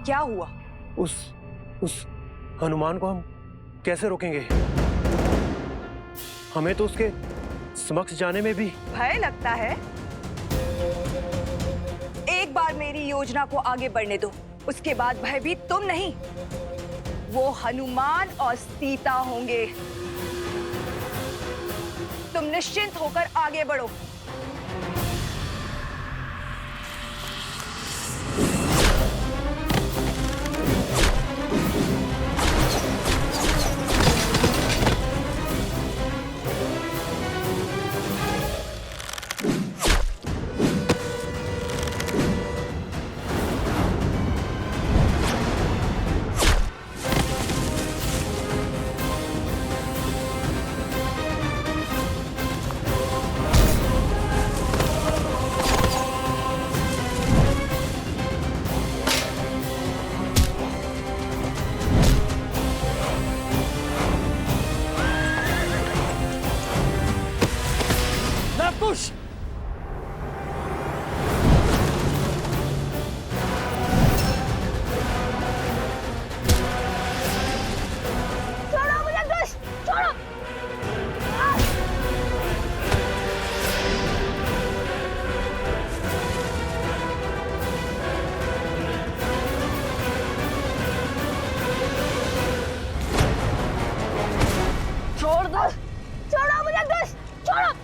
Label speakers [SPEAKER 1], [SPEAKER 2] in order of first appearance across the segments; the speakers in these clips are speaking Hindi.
[SPEAKER 1] क्या हुआ?
[SPEAKER 2] उस हनुमान को हम कैसे रोकेंगे? हमें तो उसके समक्ष जाने में भी
[SPEAKER 1] भय लगता है। एक बार मेरी योजना को आगे बढ़ने दो, उसके बाद भयभीत तुम नहीं, वो हनुमान और सीता होंगे। तुम निश्चिंत होकर आगे बढ़ो।
[SPEAKER 2] लवकुश!
[SPEAKER 1] छोड़ो मुझे दुष्ट, छोड़ो। छोड़ दो, छोड़ो मुझे दुष्ट, छोड़ो।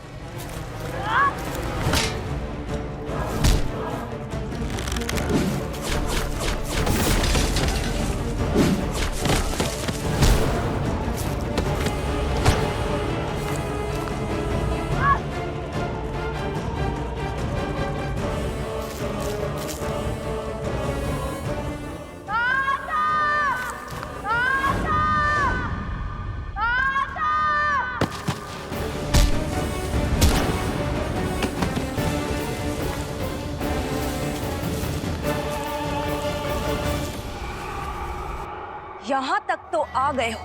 [SPEAKER 1] यहां तक तो आ गए हो,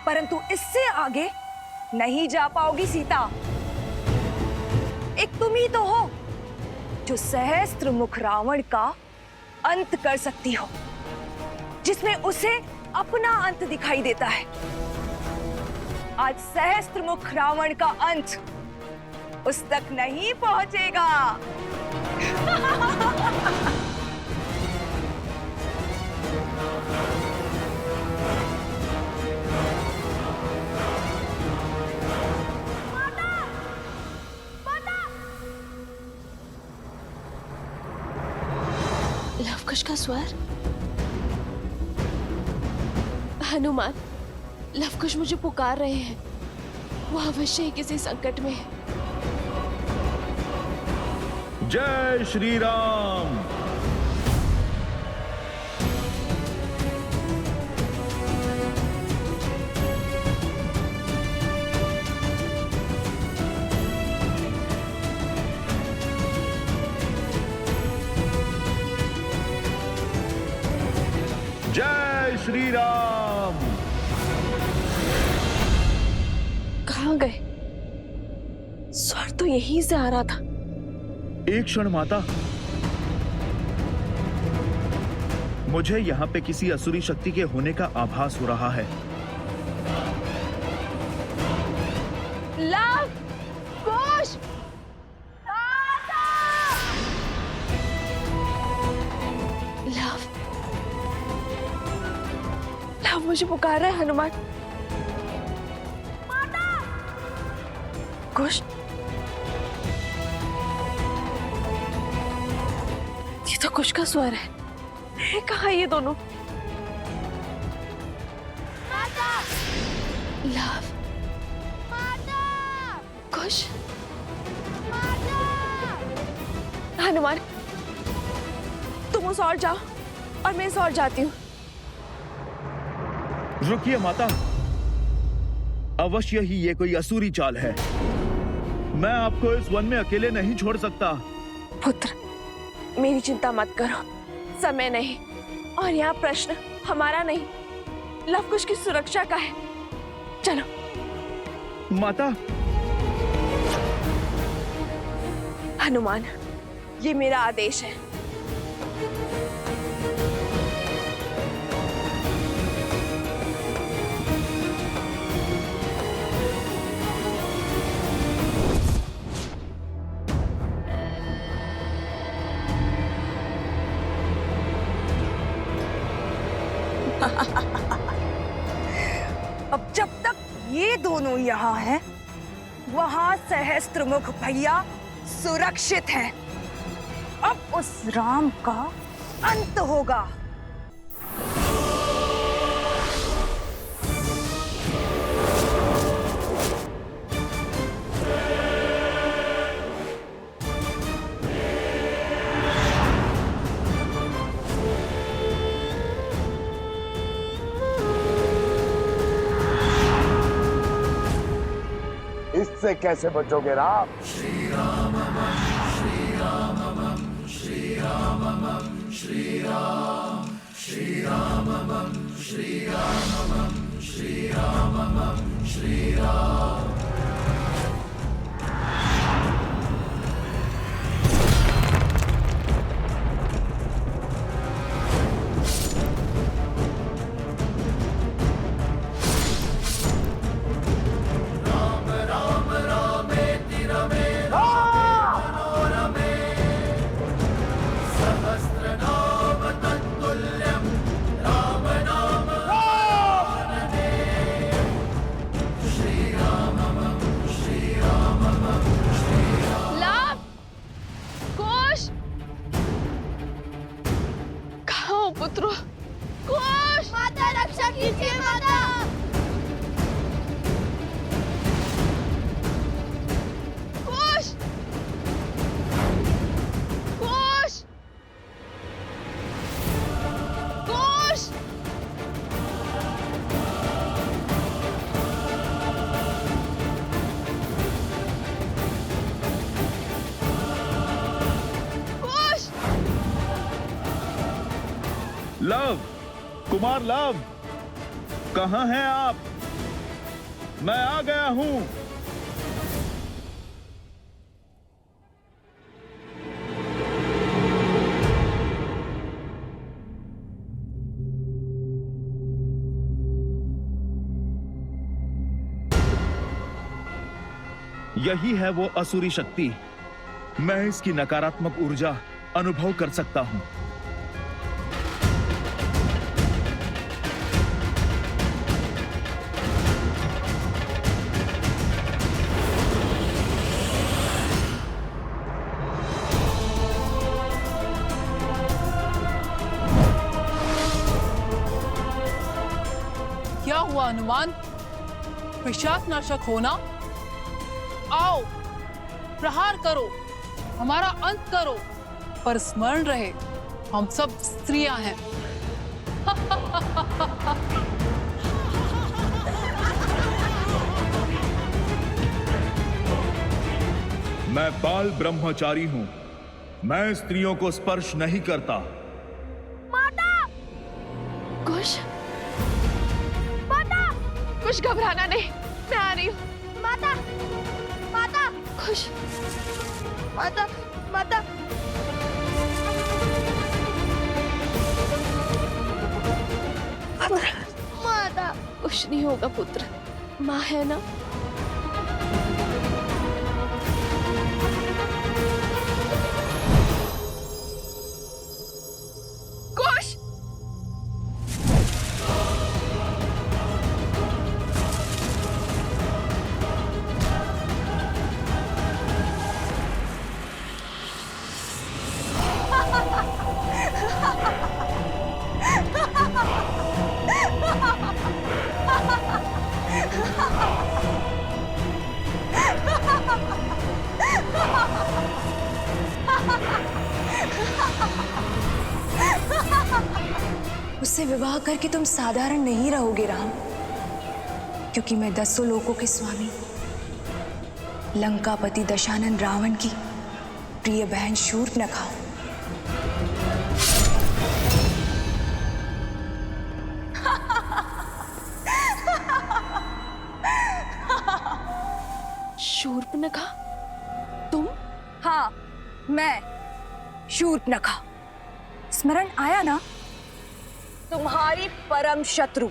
[SPEAKER 1] परंतु इससे आगे नहीं जा पाओगी सीता। एक तुम ही तो हो जो सहस्त्र मुख रावण का अंत कर सकती हो, जिसमें उसे अपना अंत दिखाई देता है। आज सहस्त्र मुख रावण का अंत उस तक नहीं पहुंचेगा।
[SPEAKER 3] लवकुश का स्वर। हनुमान, लवकुश मुझे पुकार रहे हैं। वो अवश्य ही किसी संकट में है।
[SPEAKER 4] जय श्री राम। जय श्री राम।
[SPEAKER 3] कहाँ गए? स्वर तो यहीं से आ रहा था।
[SPEAKER 4] एक क्षण माता, मुझे यहाँ पे किसी असुरी शक्ति के होने का आभास हो रहा है।
[SPEAKER 3] लवकुश! लव मुझे पुकार रहा है हनुमान। कुश, ये तो कुश का स्वर है कहाँ ये दोनों? लव, कुश, हनुमान, तुम उस ओर जाओ और मैं इस ओर जाती हूँ।
[SPEAKER 4] रुकिए माता, अवश्य ही ये कोई असुरी चाल है। मैं आपको इस वन में अकेले नहीं छोड़ सकता।
[SPEAKER 3] पुत्र, मेरी चिंता मत करो, समय नहीं और यहाँ प्रश्न हमारा नहीं, लवकुश की सुरक्षा का है। चलो।
[SPEAKER 4] माता।
[SPEAKER 3] हनुमान, ये मेरा आदेश है।
[SPEAKER 1] अब जब तक ये दोनों यहाँ हैं, वहां सहस्त्रमुख भैया सुरक्षित हैं। अब उस राम का अंत होगा।
[SPEAKER 5] इससे कैसे बचोगे राम?
[SPEAKER 3] लाभ, कुश, कहाँ हो पुत्रो? कुश, माता रक्षा कीजिए माता। कुश, कुश, कुश। कुश,
[SPEAKER 4] लव, कुमार लव, कहाँ हैं आप? मैं आ गया हूं। यही है वो असुरी शक्ति। मैं इसकी नकारात्मक ऊर्जा अनुभव कर सकता हूं।
[SPEAKER 6] क्या हुआ हनुमान? पिशाच नाशक होना? आओ, प्रहार करो, हमारा अंत करो, पर स्मरण रहे हम सब स्त्रियां हैं।
[SPEAKER 4] मैं बाल ब्रह्मचारी हूं। मैं स्त्रियों को स्पर्श नहीं करता।
[SPEAKER 3] कुश, माता, कुछ घबराना नहीं, मैं आ रही हूँ। माता, माता, कुश, माता, माता। माता, कुछ नहीं होगा पुत्र, माँ है ना? कुश,
[SPEAKER 1] उससे विवाह करके तुम साधारण नहीं रहोगे राम, क्योंकि मैं 10 लोकों के स्वामी लंकापति दशानन रावण की प्रिय बहन शूर्पणखा हूं।
[SPEAKER 3] शूर्पणखा, तुम?
[SPEAKER 1] हाँ, मैं शूर्पणखा। स्मरण आया ना? तुम्हारी परम शत्रु।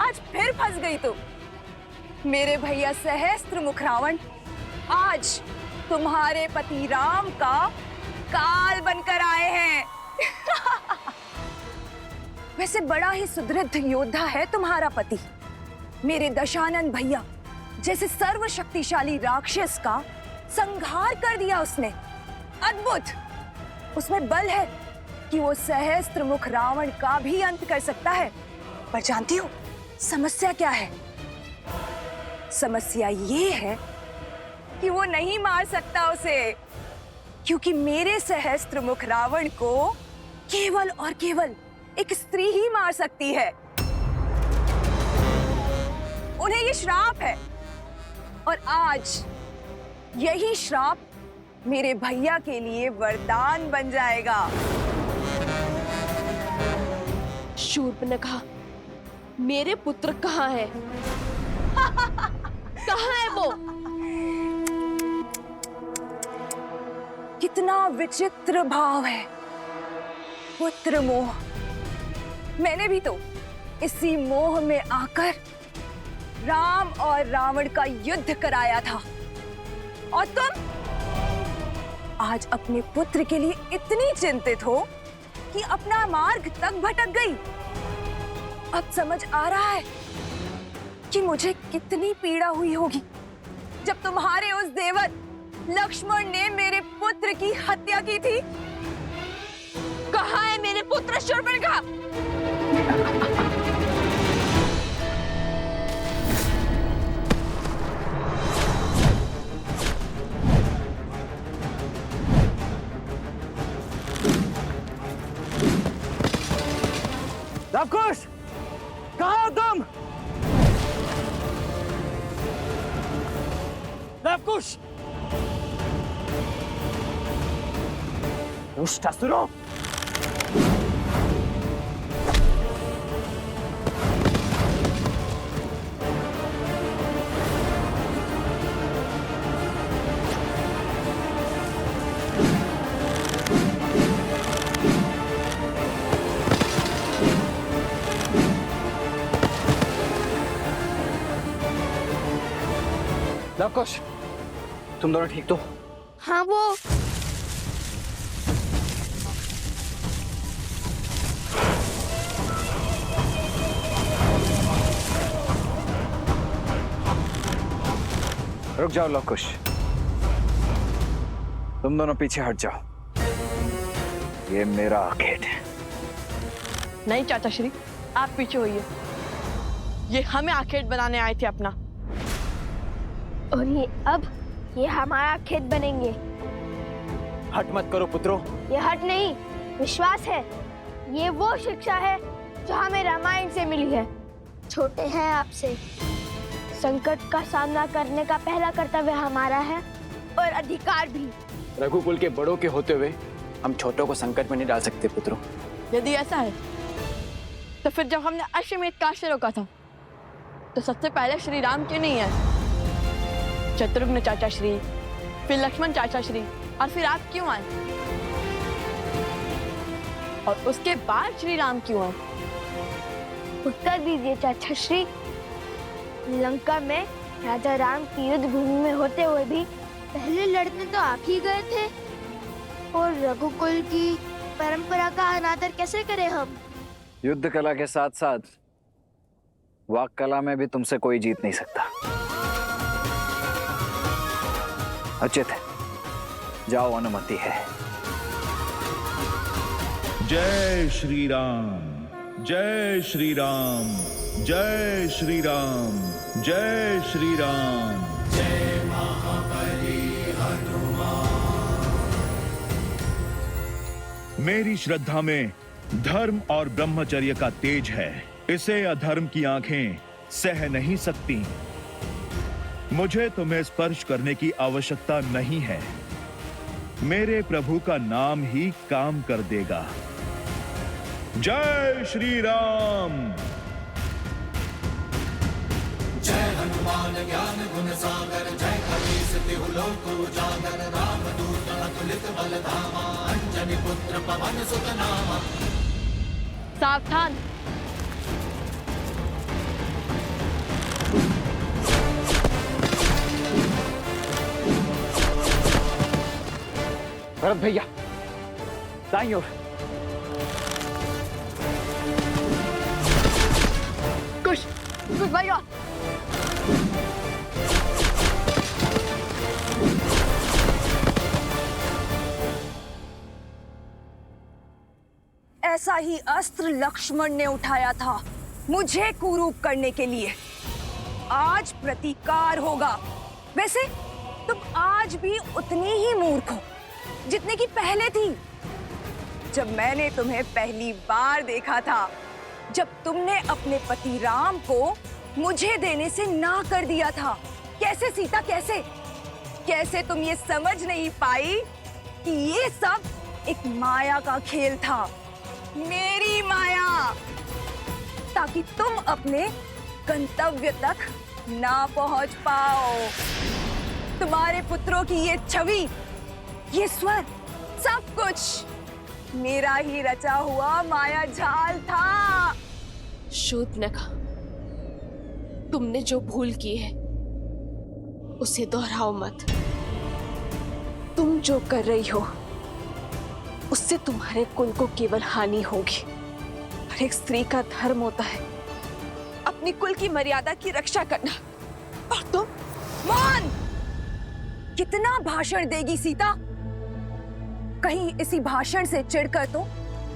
[SPEAKER 1] आज फिर फंस गई तुम। मेरे भैया सहस्त्रमुख रावण आज तुम्हारे पति राम का काल बनकर आए हैं। वैसे बड़ा ही सुदृढ़ योद्धा है तुम्हारा पति। मेरे दशानन भैया जैसे सर्वशक्तिशाली राक्षस का संहार कर दिया उसने। अद्भुत। उसमें बल है कि वो सहस्त्रमुख रावण का भी अंत कर सकता है। पर जानती हो समस्या क्या है? समस्या ये है कि वो नहीं मार सकता उसे, क्योंकि मेरे सहस्त्रमुख रावण को केवल और केवल एक स्त्री ही मार सकती है। उन्हें ये श्राप है और आज यही श्राप मेरे भैया के लिए वरदान बन जाएगा।
[SPEAKER 3] शूर्पणखा, मेरे पुत्र कहाँ है? कहाँ है वो?
[SPEAKER 1] कितना विचित्र भाव है, पुत्र मोह। मैंने भी तो इसी मोह में आकर राम और रावण का युद्ध कराया था, और तुम आज अपने पुत्र के लिए इतनी चिंतित हो कि अपना मार्ग तक भटक गई। अब समझ आ रहा है कि मुझे कितनी पीड़ा हुई होगी जब तुम्हारे उस देवर लक्ष्मण ने मेरे पुत्र की हत्या की थी।
[SPEAKER 3] कहाँ है मेरे पुत्र शूर्पणखा?
[SPEAKER 2] लवकुश, कहाँ हो तुम? लवकुश, दुष्टासुरों! लवकुश, तुम दोनों ठीक तो?
[SPEAKER 3] हाँ, वो
[SPEAKER 7] रुक जाओ लवकुश, तुम दोनों पीछे हट जाओ। ये मेरा आखेट है।
[SPEAKER 3] नहीं चाचा श्री, आप पीछे होइए। ये हमें आखेट बनाने आए थे अपना।
[SPEAKER 8] और ये हमारा खेत बनेंगे।
[SPEAKER 2] हट मत करो पुत्रों।
[SPEAKER 8] ये हट नहीं, विश्वास है। ये वो शिक्षा है जो हमें रामायण से मिली है। छोटे हैं आपसे, संकट का सामना करने का पहला कर्तव्य हमारा है और अधिकार भी।
[SPEAKER 9] रघुकुल के बड़ों के होते हुए हम छोटों को संकट में नहीं डाल सकते पुत्रों।
[SPEAKER 3] यदि ऐसा है तो फिर जब हमने अश्वमेध काट से रोका था तो सबसे पहले श्री राम क्यों नहीं आए? शत्रुघ्न चाचा श्री, फिर लक्ष्मण चाचा श्री, और फिर आप क्यों आए? और उसके बाद श्री राम क्यों आए?
[SPEAKER 8] उत्तर दीजिए चाचा श्री। लंका में राजा राम की युद्ध भूमि में होते हुए भी पहले लड़ने तो आप ही गए थे, और रघुकुल की परंपरा का अनादर कैसे करें हम?
[SPEAKER 7] युद्ध कला के साथ साथ वाक कला में भी तुमसे कोई जीत नहीं सकता। उचित है, जाओ, अनुमति है।
[SPEAKER 4] जय श्री राम, जय श्री राम, जय श्री राम, जय श्री राम। जय महाबली हनुमान। मेरी श्रद्धा में धर्म और ब्रह्मचर्य का तेज है। इसे अधर्म की आंखें सह नहीं सकती। मुझे तुम्हें स्पर्श करने की आवश्यकता नहीं है। मेरे प्रभु का नाम ही काम कर देगा। जय श्री राम।
[SPEAKER 10] जय हनुमान ज्ञान गुण सागर, जय कपीस तिहु लोक उजागर, रामदूत अतुलित बल धामा, अंजनी पुत्र पवन सुत नामा।
[SPEAKER 3] सावधान!
[SPEAKER 9] भरत भैया, दाईं ओर।
[SPEAKER 3] भैया
[SPEAKER 1] ऐसा ही अस्त्र लक्ष्मण ने उठाया था मुझे कुरूप करने के लिए। आज प्रतिकार होगा। वैसे तुम आज भी उतनी ही मूर्ख हो जितने की पहले थी। जब मैंने तुम्हें पहली बार देखा था, जब तुमने अपने पति राम को मुझे देने से ना कर दिया था। कैसे सीता, कैसे कैसे तुम ये समझ नहीं पाई कि ये सब एक माया का खेल था, मेरी माया, ताकि तुम अपने गंतव्य तक ना पहुंच पाओ। तुम्हारे पुत्रों की ये छवि, ये स्वर, सब कुछ मेरा ही रचा हुआ माया जाल था।
[SPEAKER 11] शूर्पणखा, तुमने जो भूल की है उसे दोहराओ मत। तुम जो कर रही हो उससे तुम्हारे कुल को केवल हानि होगी। हर एक स्त्री का धर्म होता है अपनी कुल की मर्यादा की रक्षा करना। और तुम
[SPEAKER 1] मौन! कितना भाषण देगी सीता? कहीं इसी भाषण से चिढ़कर तो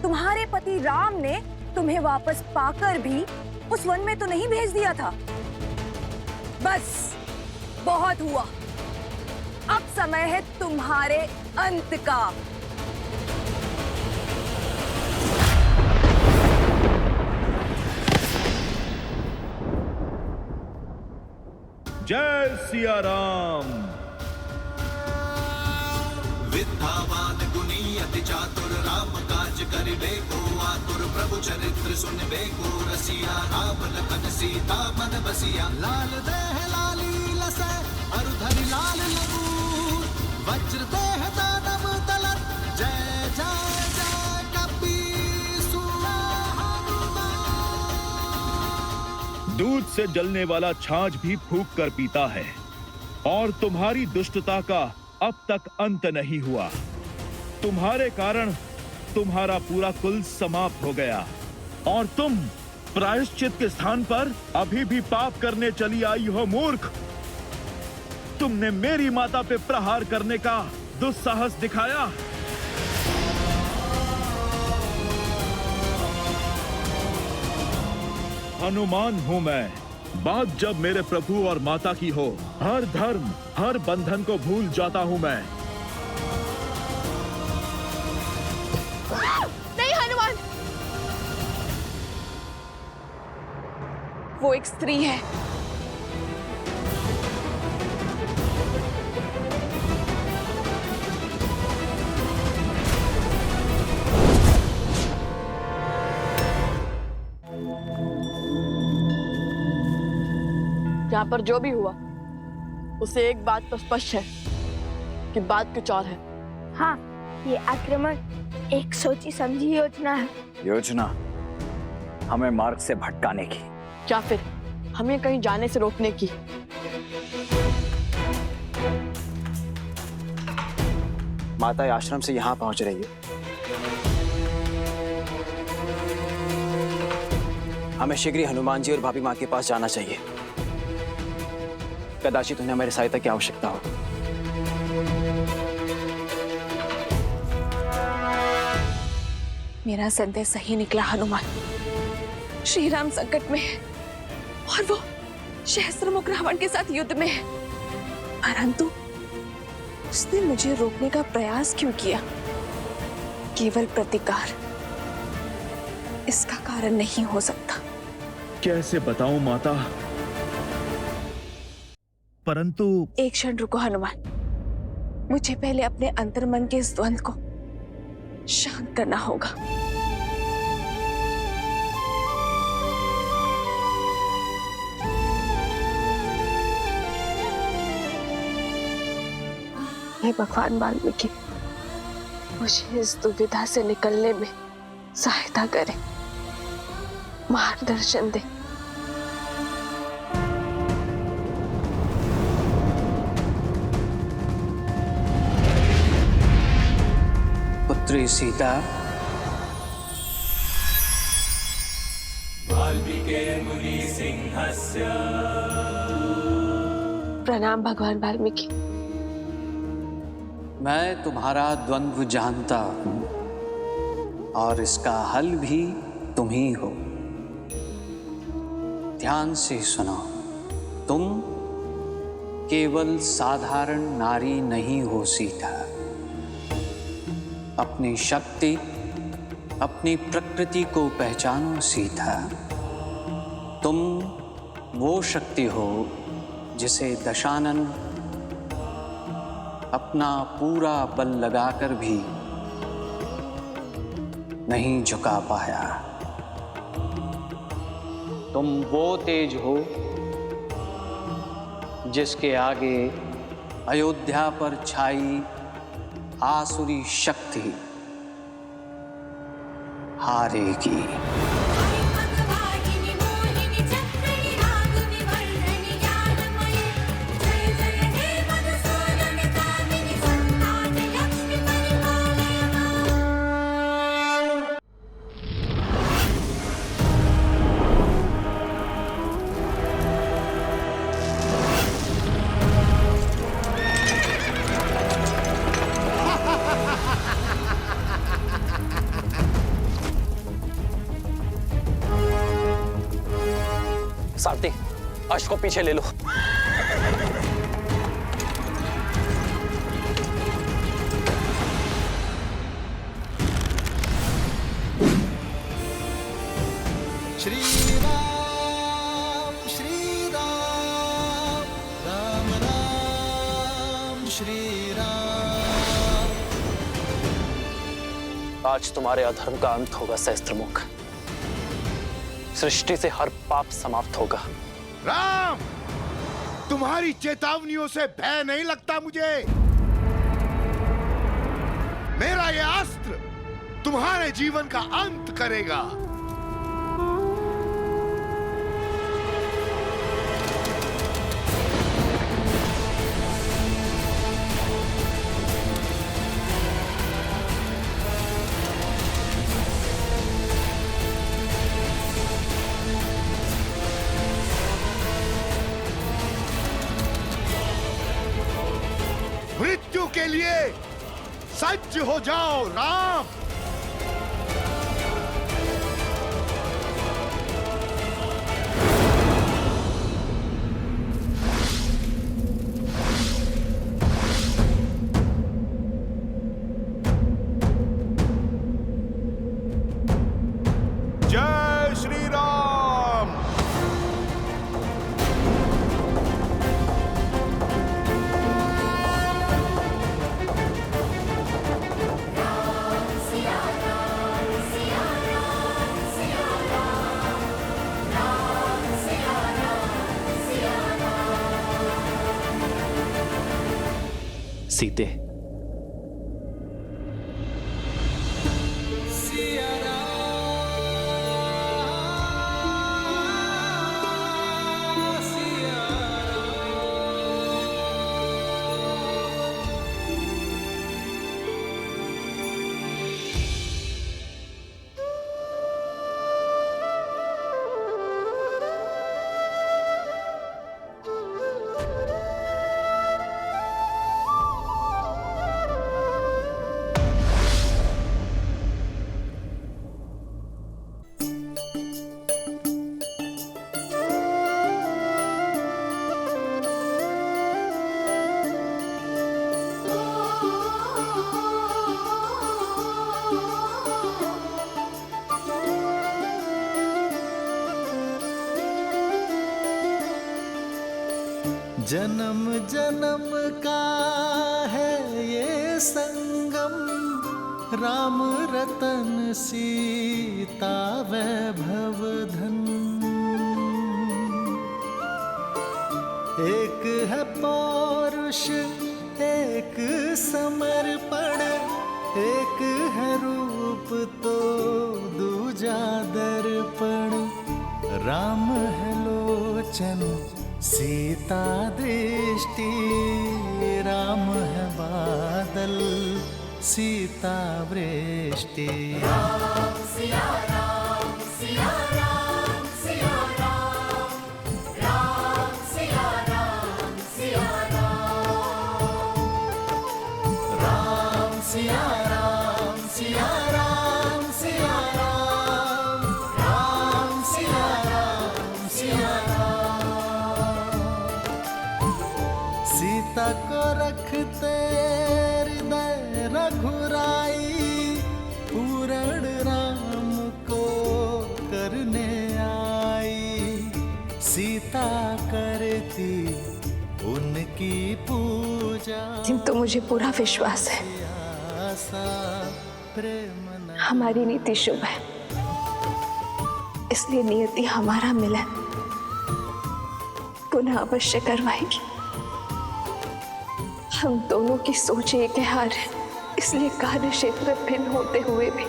[SPEAKER 1] तुम्हारे पति राम ने तुम्हें वापस पाकर भी उस वन में तो नहीं भेज दिया था। बस बहुत हुआ, अब समय है तुम्हारे अंत का।
[SPEAKER 4] जय सिया राम।
[SPEAKER 10] विद्यावान गुणी अति चातुर राम काज करिबे को आतुर प्रभु चरित्र सुनबे को रसिया राम लखन सीता मन बसिया लाल देह लाली लसै अरुधरि लाल लगूर वज्र देह दानव तलत जय जय जय कपीसुर।
[SPEAKER 4] दूध से जलने वाला छाछ भी फूंक कर पीता है और तुम्हारी दुष्टता का अब तक अंत नहीं हुआ। तुम्हारे कारण तुम्हारा पूरा कुल समाप्त हो गया और तुम प्रायश्चित के स्थान पर अभी भी पाप करने चली आई हो मूर्ख। तुमने मेरी माता पे प्रहार करने का दुस्साहस दिखाया। हनुमान हूं मैं। बात जब मेरे प्रभु और माता की हो, हर धर्म, हर बंधन को भूल जाता हूं मैं।
[SPEAKER 3] नहीं हनुमान, वो एक स्त्री है। यहाँ पर जो भी हुआ उसे एक बात तो स्पष्ट है कि बात कुछ और है।
[SPEAKER 8] हाँ, ये आक्रमण एक सोची समझी योजना है।
[SPEAKER 7] योजना हमें मार्ग से भटकाने की,
[SPEAKER 3] या फिर हमें कहीं जाने से रोकने की।
[SPEAKER 9] माता आश्रम से यहाँ पहुंच रही है। हमें शीघ्र ही हनुमान जी और भाभी माँ के पास जाना चाहिए। कदाचित उन्हें हमारी सहायता की आवश्यकता हो।
[SPEAKER 11] मेरा संदेश सही निकला हनुमान। श्री राम संकट में है और वो सहस्त्रमुख रावण के साथ युद्ध में है, परंतु उसने मुझे रोकने का प्रयास क्यों किया? केवल प्रतिकार इसका कारण नहीं हो सकता।
[SPEAKER 4] कैसे बताऊं माता, परंतु
[SPEAKER 11] एक क्षण रुको हनुमान, मुझे पहले अपने अंतर्मन के इस द्वंद्व को शांत करना होगा। हे भगवान वाल्मीकि, मुझे इस दुविधा से निकलने में सहायता करें, मार्गदर्शन दे।
[SPEAKER 9] पुत्री सीता,
[SPEAKER 10] वाल्मीकि मुनि से
[SPEAKER 11] प्रणाम भगवान वाल्मीकि।
[SPEAKER 7] मैं तुम्हारा द्वंद्व जानता हूं और इसका हल भी तुम ही हो। ध्यान से सुनो, तुम केवल साधारण नारी नहीं हो सीता। अपनी शक्ति, अपनी प्रकृति को पहचानो सीता। तुम वो शक्ति हो जिसे दशानन अपना पूरा बल लगाकर भी नहीं झुका पाया। तुम वो तेज हो जिसके आगे अयोध्या पर छाई आसुरी शक्ति हारेगी।
[SPEAKER 9] सारथी, अश्व को पीछे ले लो।
[SPEAKER 10] श्री राम राम राम श्री राम।
[SPEAKER 9] आज तुम्हारे अधर्म का अंत होगा सहस्त्रमुख। सृष्टि से हर पाप समाप्त होगा।
[SPEAKER 5] राम, तुम्हारी चेतावनियों से भय नहीं लगता मुझे। मेरा यह अस्त्र तुम्हारे जीवन का अंत करेगा। मृत्यु के लिए सज्ज हो जाओ राम। जय श्री राम।
[SPEAKER 9] सीते,
[SPEAKER 10] जन्म जन्म का है ये संगम, राम रतन सीता वैभव धन। एक है पौरुष, एक समर्पण, एक है रूप तो दूजा दर्पण। राम है लोचन सीता दृष्टि, राम है बादल सीता वृष्टि। राम सिया राम सिया राम सिया राम सिया राम सिया राम सिया राम, राम सिया राम सिया राम। सीता को रखते हृदय रघुराई, पूरण राम को करने आई। सीता करती उनकी पूजा,
[SPEAKER 1] किंतु मुझे पूरा विश्वास है हमारी नीति शुभ है, इसलिए नियति हमारा मिलन पुनः अवश्य करवाएगी। हम दोनों की सोच एक हार है, इसलिए कार्य क्षेत्र भिन्न होते हुए भी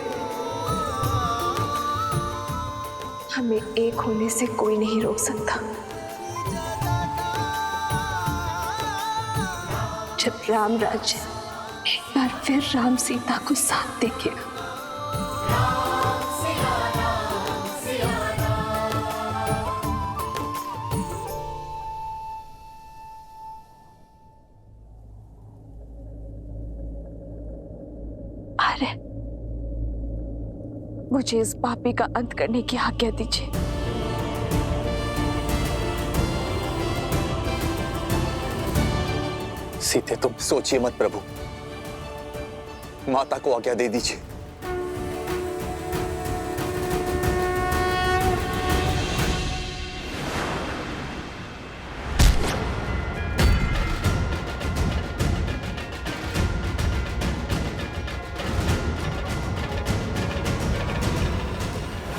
[SPEAKER 1] हमें एक होने से कोई नहीं रोक सकता। जब राम राज्य एक बार फिर राम सीता को साथ देखेगा, आर्य, मुझे इस पापी का अंत करने की आज्ञा दीजिए।
[SPEAKER 12] सीते, तुम सोचिए मत प्रभु, माता को आज्ञा दे दीजिए।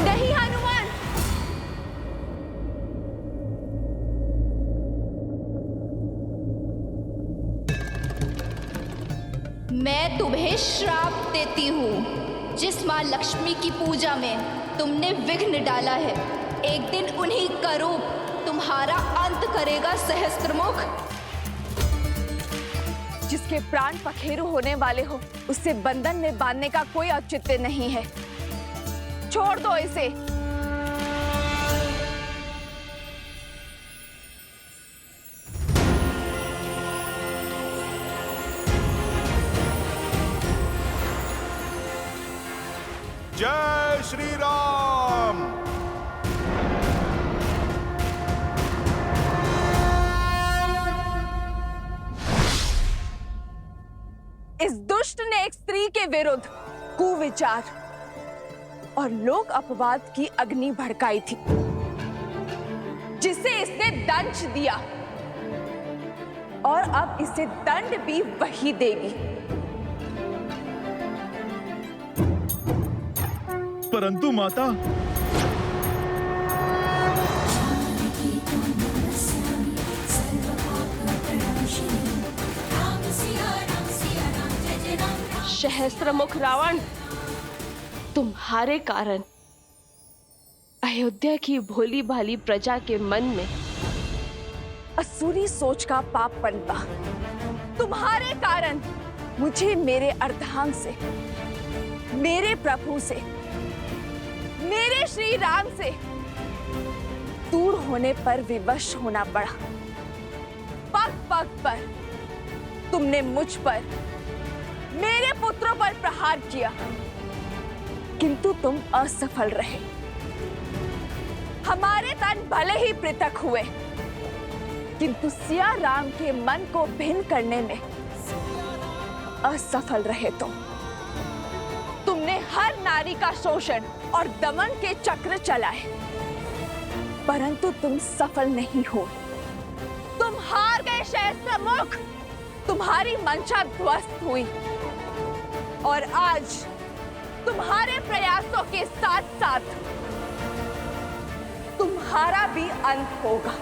[SPEAKER 1] नहीं हनुमान,
[SPEAKER 13] मैं तुम्हें श्राप देती हूँ। जिस माँ लक्ष्मी की पूजा में तुमने विघ्न डाला है, एक दिन उन्हीं का रूप तुम्हारा अंत करेगा सहस्त्रमुख।
[SPEAKER 1] जिसके प्राण पखेरु होने वाले हो, उसे बंधन में बांधने का कोई औचित्य नहीं है। छोड़ दो इसे।
[SPEAKER 5] जय श्री राम।
[SPEAKER 1] इस दुष्ट ने एक स्त्री के विरुद्ध कुविचार और लोक अपवाद की अग्नि भड़काई थी, जिसे इसने दंश दिया और अब इसे दंड भी वही देगी।
[SPEAKER 4] परंतु माता,
[SPEAKER 11] सहस्त्रमुख रावण, तुम्हारे कारण अयोध्या की भोली भाली प्रजा के मन में
[SPEAKER 1] असुरी सोच का पाप पनपा। तुम्हारे कारण मुझे मेरे अर्धांग से, मेरे प्रभु से, मेरे श्री राम से दूर होने पर विवश होना पड़ा। पग पग पर तुमने मुझ पर, मेरे पुत्रों पर प्रहार किया, किंतु तुम असफल रहे। हमारे तन भले ही पृथक हुए, किंतु सिया राम के मन को भिन्न करने में असफल रहे। तुमने हर नारी का शोषण और दमन के चक्र चलाए, परंतु तुम सफल नहीं हो। तुम हार गए सहस्त्रमुख। तुम्हारी मंशा ध्वस्त हुई और आज तुम्हारे प्रयासों के साथ साथ तुम्हारा भी अंत होगा।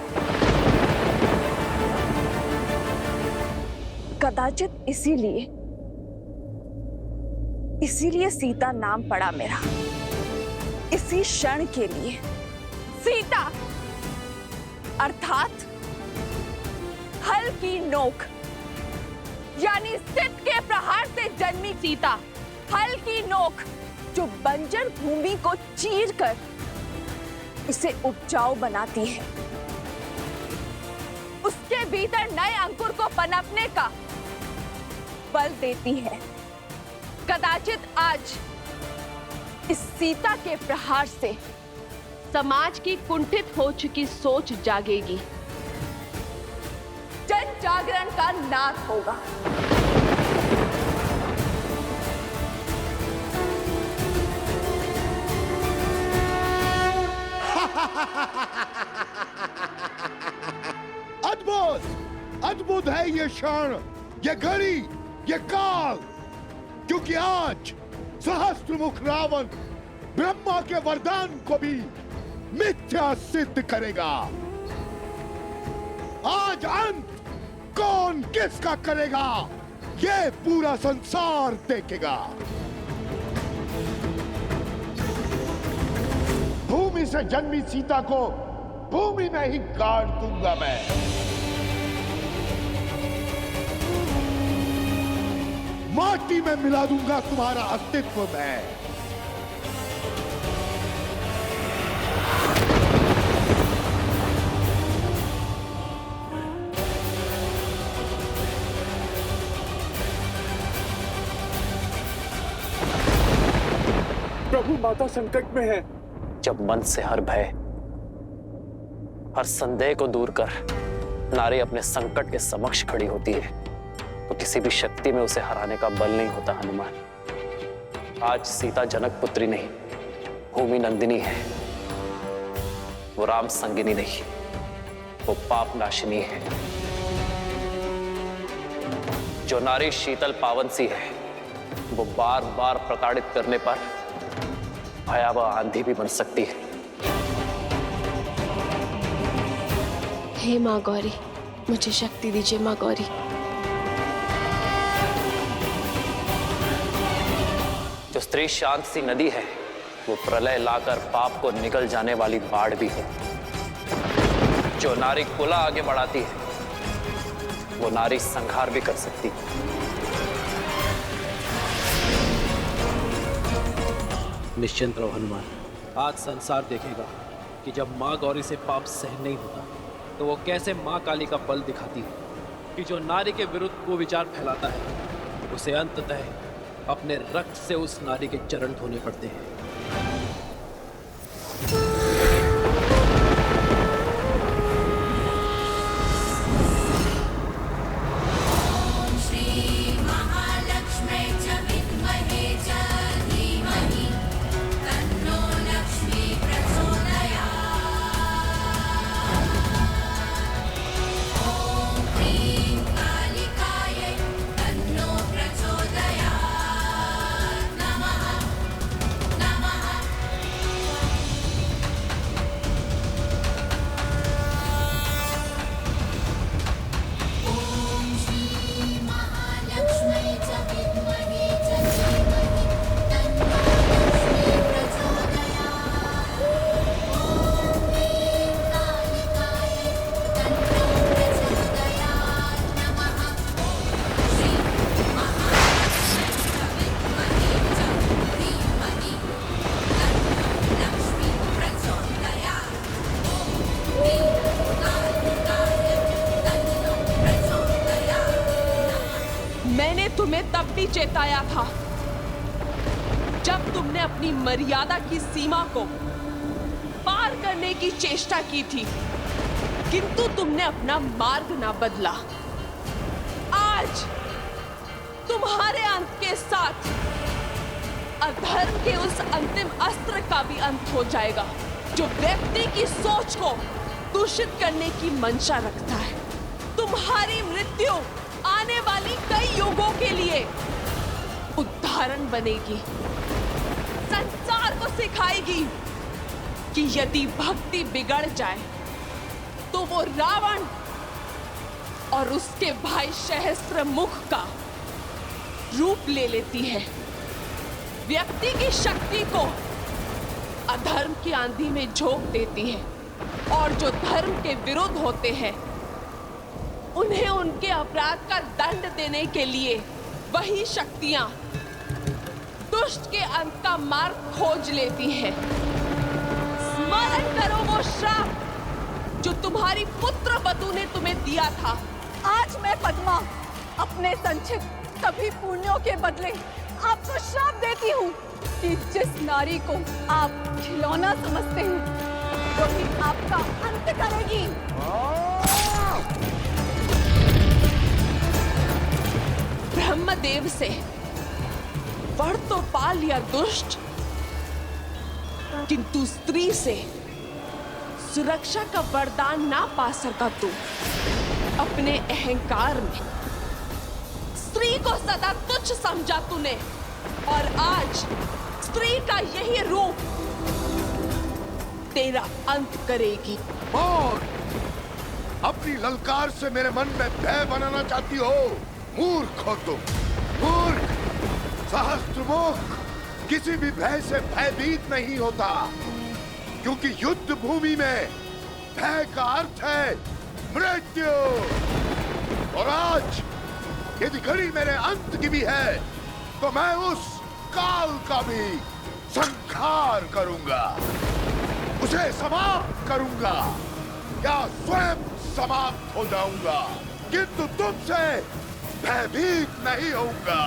[SPEAKER 1] कदाचित इसीलिए सीता नाम पड़ा मेरा। इसी क्षण के लिए सीता अर्थात हल की नोक, यानी सिद्ध के प्रहार से जन्मी सीता, हल की नोक जो बंजर भूमि को चीरकर उसे उपजाऊ बनाती है, उसके भीतर नए अंकुर को पनपने का बल देती है।
[SPEAKER 3] कदाचित आज इस सीता के प्रहार से समाज की कुंठित हो चुकी सोच जागेगी, जन जागरण का नाद होगा।
[SPEAKER 5] अद्भुत अद्भुत है ये क्षण, ये घड़ी, ये काल, क्योंकि आज सहस्त्रमुख रावण ब्रह्मा के वरदान को भी मिथ्या सिद्ध करेगा। आज अंत कौन किसका करेगा, ये पूरा संसार देखेगा। भूमि से जन्मी सीता को भूमि में ही गाड़ दूंगा मैं। माटी में मिला दूंगा तुम्हारा अस्तित्व मैं।
[SPEAKER 9] प्रभु, माता संकट में है।
[SPEAKER 7] जब मन से हर भय, हर संदेह को दूर कर नारी अपने संकट के समक्ष खड़ी होती है, तो किसी भी शक्ति में उसे हराने का बल नहीं होता। हनुमान, आज सीता जनक पुत्री नहीं, भूमि नंदिनी है। वो राम संगिनी नहीं, वो पाप नाशिनी है। जो नारी शीतल पावन सी है, वो बार बार प्रताड़ित करने पर भयावह आंधी भी बन सकती है।
[SPEAKER 11] हे माँ गौरी, मुझे शक्ति दीजिए माँ गौरी।
[SPEAKER 7] जो स्त्री शांत सी नदी है, वो प्रलय लाकर पाप को निगल जाने वाली बाढ़ भी है। जो नारी कुला आगे बढ़ाती है, वो नारी संहार भी कर सकती है।
[SPEAKER 14] निश्चिंत रहो हनुमान, आज संसार देखेगा कि जब माँ गौरी से पाप सहन नहीं होता तो वो कैसे माँ काली का बल दिखाती है कि जो नारी के विरुद्ध को विचार फैलाता है, उसे अंततः अपने रक्त से उस नारी के चरण धोने पड़ते हैं।
[SPEAKER 3] तुम्हें तब भी चेताया था जब तुमने अपनी मर्यादा की सीमा को पार करने की चेष्टा की थी, किंतु तुमने अपना मार्ग ना बदला। आज तुम्हारे अंत के साथ अधर्म के उस अंतिम अस्त्र का भी अंत हो जाएगा जो व्यक्ति की सोच को दूषित करने की मंशा रखता है। तुम्हारी मृत्यु आने वाली कई युगों के लिए उदाहरण बनेगी, संसार को सिखाएगी कि यदि भक्ति बिगड़ जाए तो वो रावण और उसके भाई सहस्त्रमुख का रूप ले लेती है। व्यक्ति की शक्ति को अधर्म की आंधी में झोंक देती है और जो धर्म के विरुद्ध होते हैं उन्हें उनके अपराध का दंड देने के लिए वही शक्तियां दुष्ट के अंत का मार्ग खोज लेती हैं। स्मरण करो वो श्राप जो तुम्हारी पुत्र वधु ने तुम्हें दिया था।
[SPEAKER 1] आज मैं पद्मा अपने संचित सभी पुण्यों के बदले
[SPEAKER 3] आपको श्राप देती हूँ कि जिस नारी को आप खिलौना समझते हैं वही आपका अंत करेगी।
[SPEAKER 11] ब्रह्मदेव से वर तो पा लिया दुष्ट, किंतु स्त्री से सुरक्षा का वरदान ना पा सका तू। अपने अहंकार में स्त्री को सदा तुच्छ समझा तूने, और आज स्त्री का यही रूप तेरा अंत करेगी।
[SPEAKER 5] मौत! अपनी ललकार से मेरे मन में भय बनाना चाहती हो? मूर्ख हो तुम, मूर्ख! सहस्त्रमुख किसी भी भय से भयभीत नहीं होता, क्योंकि युद्ध भूमि में भय का अर्थ है मृत्यु। और आज यदि घड़ी मेरे अंत की भी है तो मैं उस काल का भी संहार करूंगा, उसे समाप्त करूंगा या स्वयं समाप्त हो जाऊंगा, किंतु तुमसे भयभीत नहीं होऊंगा।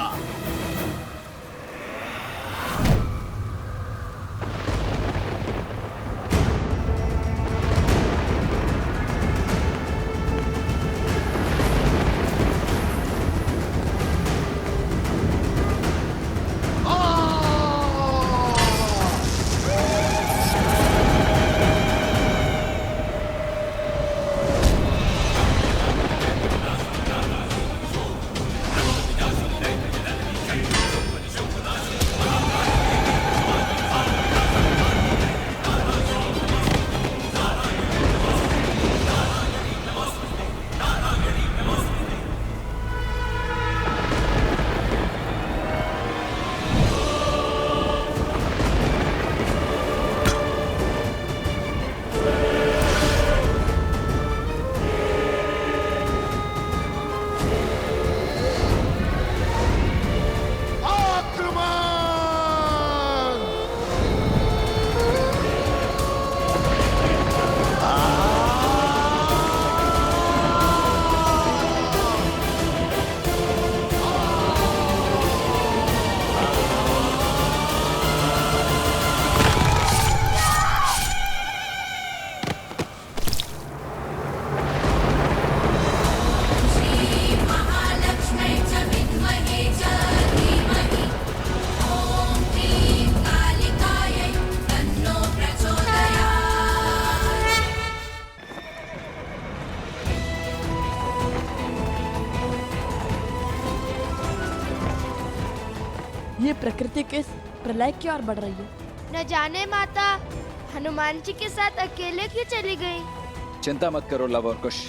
[SPEAKER 3] ये प्रकृति किस प्रलय की ओर बढ़ रही है।
[SPEAKER 8] न जाने माता हनुमान जी के साथ अकेले क्यों चली गई?
[SPEAKER 9] चिंता मत करो लव और कुश,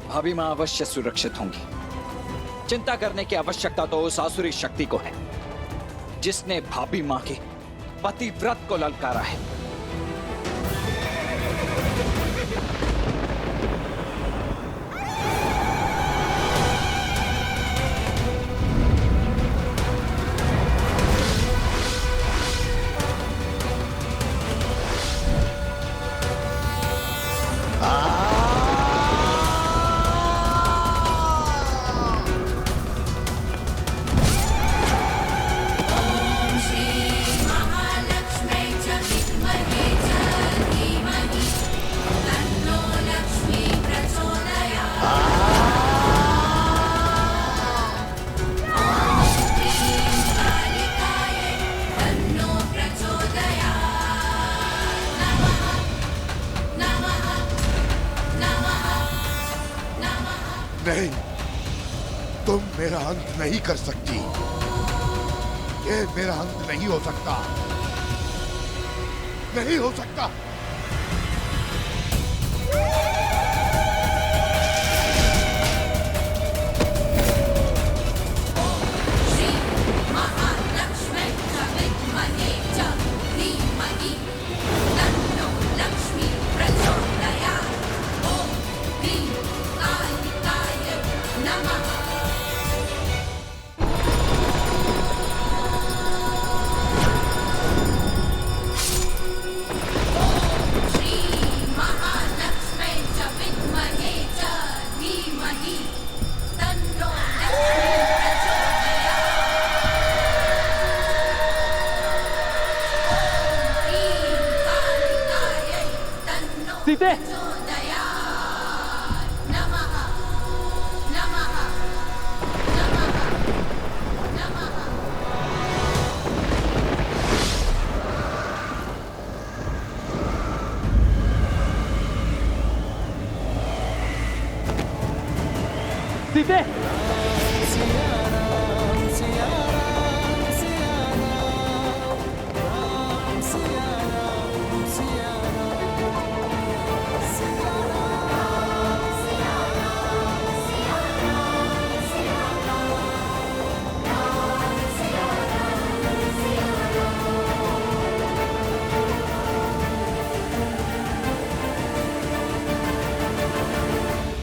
[SPEAKER 9] भाभी माँ अवश्य सुरक्षित होंगी। चिंता करने की आवश्यकता तो उस आसुरी शक्ति को है जिसने भाभी माँ के पतिव्रत को ललकारा है।
[SPEAKER 5] नहीं, तुम मेरा अंत नहीं कर सकती। ये मेरा अंत नहीं हो सकता, नहीं हो सकता।
[SPEAKER 14] सीते सीते